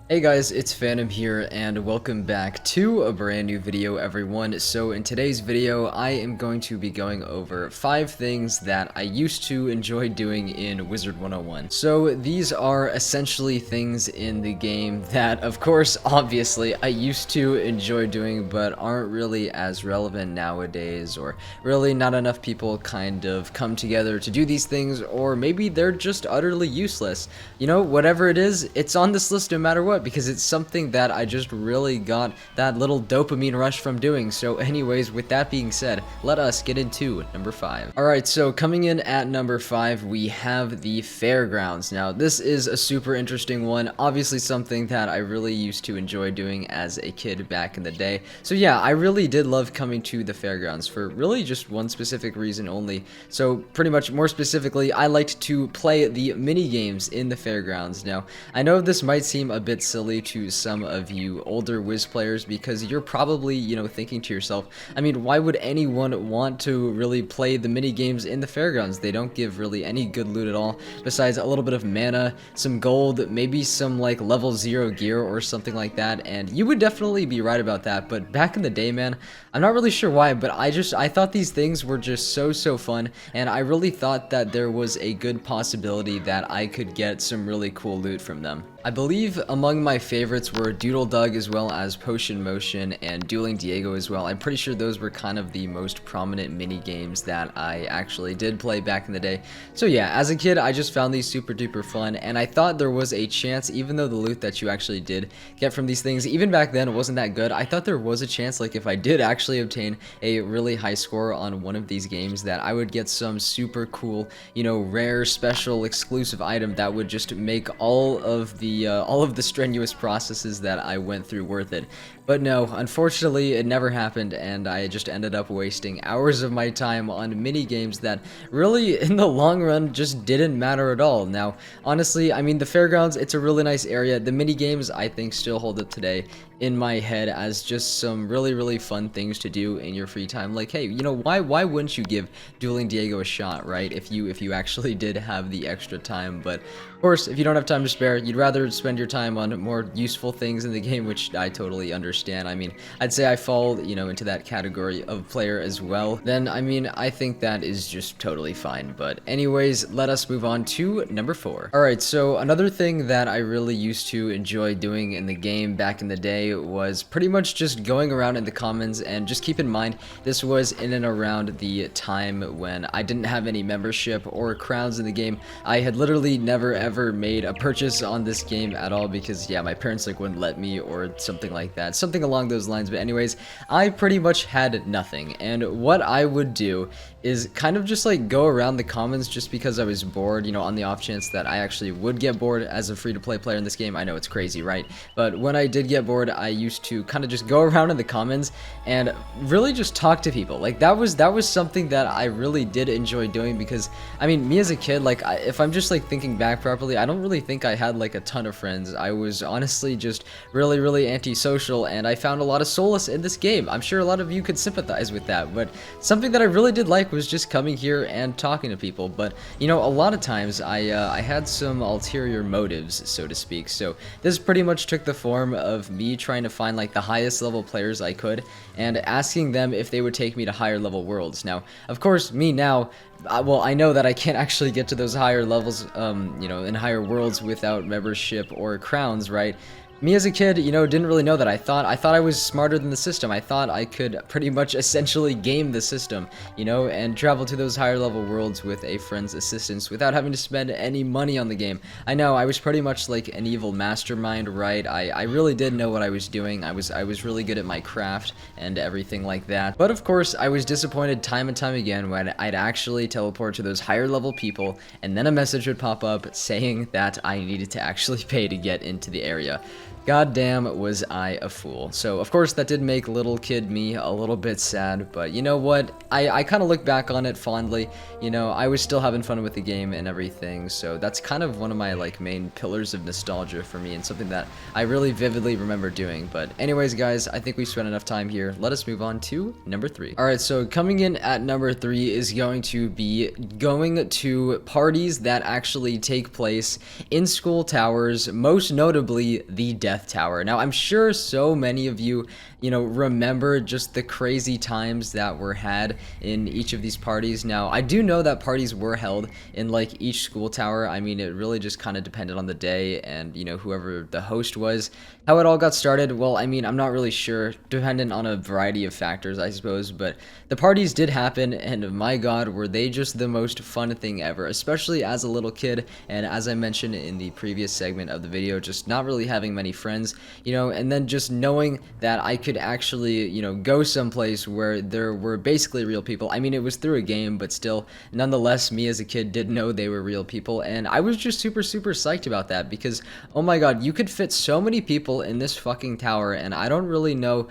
Hey guys, it's Phantom here and welcome back to a brand new video everyone. So in today's video I am going to be going over 5 things that I used to enjoy doing in Wizard101. So these are essentially things in the game that of course obviously I used to enjoy doing but aren't really as relevant nowadays, or really not enough people kind of come together to do these things, or maybe they're just utterly useless. You know, whatever it is, it's on this list no matter what, because it's something that I just really got that little dopamine rush from doing. So anyways, with that being said, let us get into number 5. Alright, so coming in at number 5, we have the Fairgrounds. Now, this is a super interesting one, obviously something that I really used to enjoy doing as a kid back in the day. So yeah, I really did love coming to the Fairgrounds for really just one specific reason only. So pretty much more specifically, I liked to play the mini games in the Fairgrounds. Now, I know this might seem a bit silly to some of you older Wiz players, because you're probably, thinking to yourself, I mean, why would anyone want to really play the mini games in the Fairgrounds? They don't give really any good loot at all, besides a little bit of mana, some gold, maybe some like level 0 gear or something like that. And you would definitely be right about that, but back in the day, man, I'm not really sure why, but I thought these things were just so fun, and I really thought that there was a good possibility that I could get some really cool loot from them. I believe among my favorites were Doodle Dug, as well as Potion Motion and Dueling Diego as well. I'm pretty sure those were kind of the most prominent mini games that I actually did play back in the day. So yeah, as a kid I just found these super duper fun, and I thought there was a chance, even though the loot that you actually did get from these things, even back then, it wasn't that good. I thought there was a chance, like if I did actually obtain a really high score on one of these games, that I would get some super cool, rare, special, exclusive item that would just make all of the strenuous processes that I went through worth it. But no, unfortunately it never happened, and I just ended up wasting hours of my time on mini games that really in the long run just didn't matter at all. Now honestly, I mean, the Fairgrounds, it's a really nice area. The mini games I think still hold up today in my head as just some really fun things to do in your free time. Like, hey, why wouldn't you give Dueling Diego a shot, right? If you actually did have the extra time. But of course, if you don't have time to spare, you'd rather spend your time on more useful things in the game, which I totally understand. I mean, I'd say I fall, into that category of player as well. Then, I mean, I think that is just totally fine. But anyways, let us move on to number 4. Alright, so another thing that I really used to enjoy doing in the game back in the day was pretty much just going around in the commons. And just keep in mind, this was in and around the time when I didn't have any membership or crowns in the game. I had literally never ever made a purchase on this game at all, because yeah, my parents like wouldn't let me or something like that, something along those lines. But anyways, I pretty much had nothing, and what I would do is kind of just like go around the commons just because I was bored, on the off chance that I actually would get bored as a free-to-play player in this game. I know it's crazy, right? But when I did get bored, I used to kind of just go around in the commons and really just talk to people. Like that was something that I really did enjoy doing, because I mean, me as a kid, like if I'm just like thinking back properly, I don't really think I had like a ton of friends. I was honestly just really antisocial, and I found a lot of solace in this game. I'm sure a lot of you could sympathize with that, but something that I really did like was just coming here and talking to people. But a lot of times I had some ulterior motives, so to speak. So this pretty much took the form of me trying to find like the highest level players I could and asking them if they would take me to higher level worlds. Now of course, me now, well, I know that I can't actually get to those higher levels, in higher worlds without membership or crowns, right? Me as a kid, didn't really know that. I thought I was smarter than the system. I thought I could pretty much essentially game the system, and travel to those higher level worlds with a friend's assistance without having to spend any money on the game. I know, I was pretty much like an evil mastermind, right? I really did know what I was doing. I was really good at my craft and everything like that. But of course, I was disappointed time and time again when I'd actually teleport to those higher level people, and then a message would pop up saying that I needed to actually pay to get into the area. Goddamn, was I a fool. So of course that did make little kid me a little bit sad, but you know what, I kind of look back on it fondly. I was still having fun with the game and everything, so that's kind of one of my like main pillars of nostalgia for me, and something that I really vividly remember doing. But anyways guys, I think we've spent enough time here. Let us move on to number 3. Alright, so coming in at number 3 is going to be be going to parties that actually take place in school towers, most notably the Death Tower. Now, I'm sure so many of you, remember just the crazy times that were had in each of these parties. Now, I do know that parties were held in like each school tower. I mean, it really just kind of depended on the day and, whoever the host was. How it all got started, well, I mean, I'm not really sure, dependent on a variety of factors, I suppose, but the parties did happen, and my god, were they just the most fun thing ever, especially as a little kid, and as I mentioned in the previous segment of the video, just not really having many friends, and then just knowing that I could actually, go someplace where there were basically real people. I mean, it was through a game, but still, nonetheless, me as a kid did know they were real people, and I was just super psyched about that, because, oh my god, you could fit so many people in this fucking tower, and I don't really know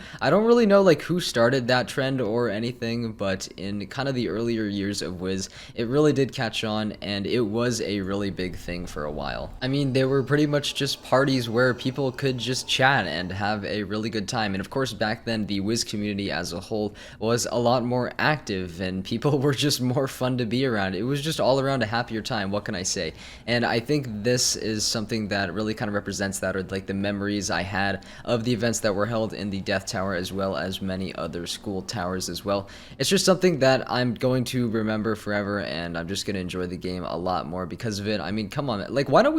like who started that trend or anything, but in kind of the earlier years of Wiz, it really did catch on, and it was a really big thing for a while. I mean, they were pretty much just parties where people could just chat and have a really good time, and of course back then the Wiz community as a whole was a lot more active, and people were just more fun to be around. It was just all around a happier time, what can I say? And I think this is something that really kind of represents that, or like the memories I had of the events that were held in the Death Tower, as well as many other school towers as well. It's just something that I'm going to remember forever, and I'm just going to enjoy the game a lot more because of it. I mean, come on, like why don't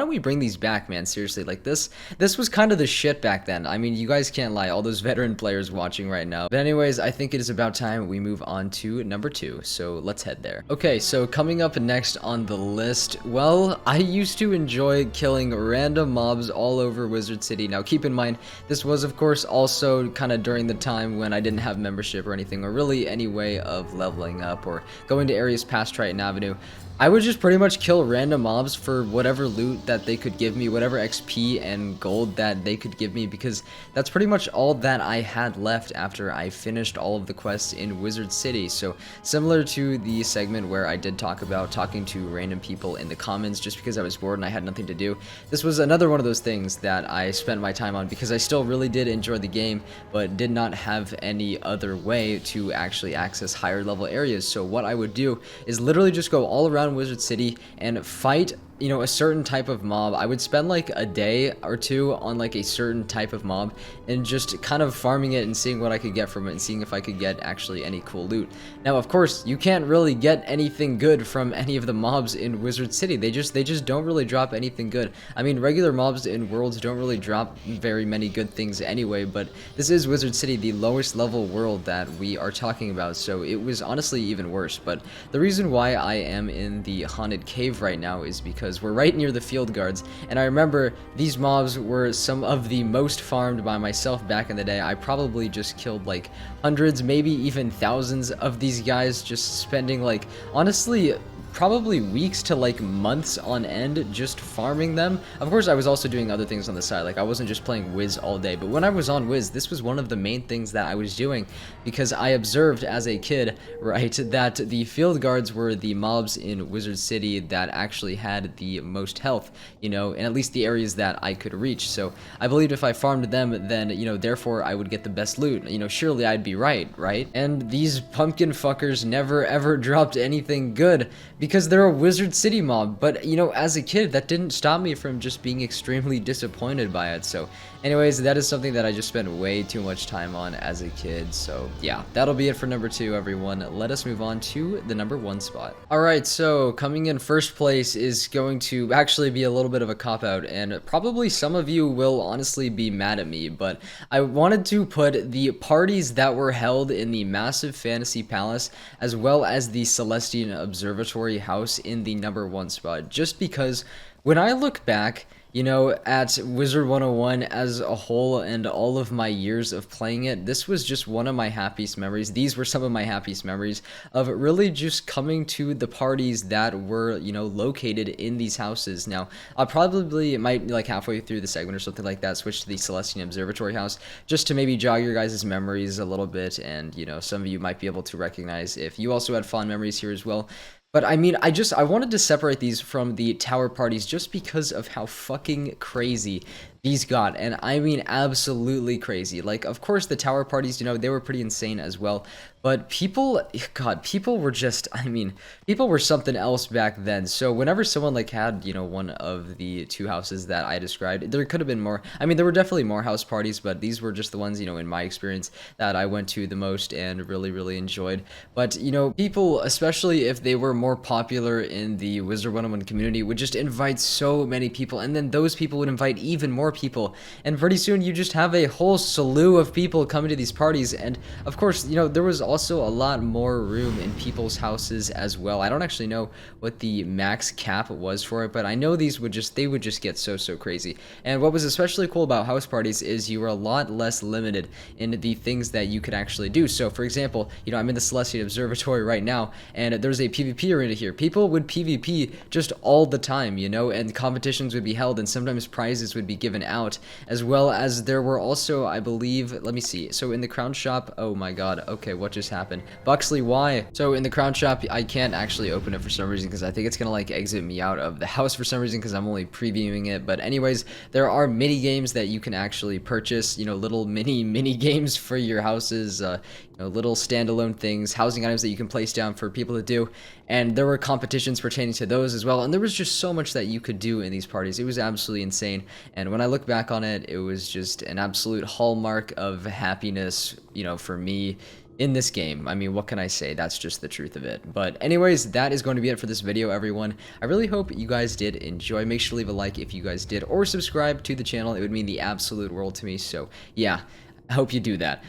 we bring these back, man? Seriously, like this was kind of the shit back then. I mean, you guys can't lie, all those veteran players watching right now. But anyways, I think it is about time we move on to number 2, so let's head there. Okay, so coming up next on the list, well, I used to enjoy killing random mobs all over Wizard City. Now keep in mind, this was of course also kind of during the time when I didn't have membership or anything, or really any way of leveling up or going to areas past Triton Avenue. I would just pretty much kill random mobs for whatever loot that they could give me, whatever XP and gold that they could give me, because that's pretty much all that I had left after I finished all of the quests in Wizard City. So similar to the segment where I did talk about talking to random people in the commons just because I was bored and I had nothing to do, this was another one of those things that I spent my time on because I still really did enjoy the game, but did not have any other way to actually access higher level areas. So what I would do is literally just go all around Wizard City and fight a certain type of mob. I would spend like a day or two on like a certain type of mob and just kind of farming it and seeing what I could get from it and seeing if I could get actually any cool loot. Now, of course, you can't really get anything good from any of the mobs in Wizard City. They just don't really drop anything good. I mean, regular mobs in Worlds don't really drop very many good things anyway, but this is Wizard City, the lowest level world that we are talking about, so it was honestly even worse. But the reason why I am in the haunted cave right now is because we're right near the field guards, and I remember these mobs were some of the most farmed by myself back in the day. I probably just killed like hundreds, maybe even thousands of these guys, just spending like, honestly, probably weeks to like months on end just farming them. Of course, I was also doing other things on the side, like I wasn't just playing Wiz all day, but when I was on Wiz, this was one of the main things that I was doing, because I observed as a kid, right, that the field guards were the mobs in Wizard City that actually had the most health, in at least the areas that I could reach. So I believed if I farmed them, then, therefore I would get the best loot. Surely I'd be right? And these pumpkin fuckers never ever dropped anything good, because they're a Wizard City mob. But, as a kid, that didn't stop me from just being extremely disappointed by it. So anyways, that is something that I just spent way too much time on as a kid. So yeah, that'll be it for number 2, everyone. Let us move on to the number 1 spot. Alright, so coming in first place is going to actually be a little bit of a cop-out, and probably some of you will honestly be mad at me, but I wanted to put the parties that were held in the massive fantasy palace as well as the Celestian Observatory house in the number 1 spot, just because when I look back, at Wizard101 as a whole and all of my years of playing it, this was just one of my happiest memories. These were some of my happiest memories of really just coming to the parties that were, located in these houses. Now, I probably might, like halfway through the segment or something like that, switch to the Celestian Observatory house just to maybe jog your guys' memories a little bit, and, some of you might be able to recognize if you also had fond memories here as well. But I mean, I wanted to separate these from the tower parties just because of how fucking crazy These got, and I mean absolutely crazy. Like, of course, the tower parties, they were pretty insane as well. But people, God, people were just, I mean, people were something else back then. So whenever someone like had, one of the two houses that I described, there could have been more. I mean, there were definitely more house parties, but these were just the ones, in my experience that I went to the most and really, really enjoyed. But, people, especially if they were more popular in the Wizard101 community, would just invite so many people, and then those people would invite even more people, and pretty soon you just have a whole slew of people coming to these parties. And of course, there was also a lot more room in people's houses as well. I don't actually know what the max cap was for it, but I know they would just get so crazy. And what was especially cool about house parties is you were a lot less limited in the things that you could actually do. So for example, I'm in the Celestial Observatory right now, and there's a PvP arena here. People would PvP just all the time, and competitions would be held, and sometimes prizes would be given out, as well as there were also, I believe, let me see, so in the crown shop, oh my god, okay, what just happened? Buxley, why? So in the crown shop, I can't actually open it for some reason, because I think it's gonna like exit me out of the house for some reason, because I'm only previewing it. But anyways, there are mini games that you can actually purchase, little mini games for your houses, little standalone things, housing items that you can place down for people to do. And there were competitions pertaining to those as well, and there was just so much that you could do in these parties. It was absolutely insane, and when I look back on it, it was just an absolute hallmark of happiness, for me in this game. I mean, what can I say? That's just the truth of it. But anyways, that is going to be it for this video, everyone. I really hope you guys did enjoy. Make sure to leave a like if you guys did, or subscribe to the channel. It would mean the absolute world to me. So yeah, I hope you do that.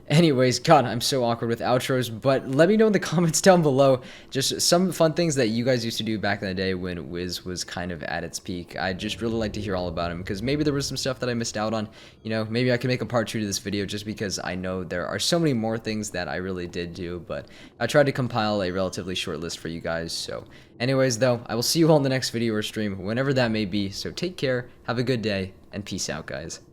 Anyways, God, I'm so awkward with outros, but let me know in the comments down below just some fun things that you guys used to do back in the day when Wiz was kind of at its peak. I'd just really like to hear all about him, because maybe there was some stuff that I missed out on. Maybe I can make a part 2 to this video, just because I know there are so many more things that I really did do, but I tried to compile a relatively short list for you guys. So anyways, though, I will see you all in the next video or stream, whenever that may be. So take care, have a good day, and peace out, guys.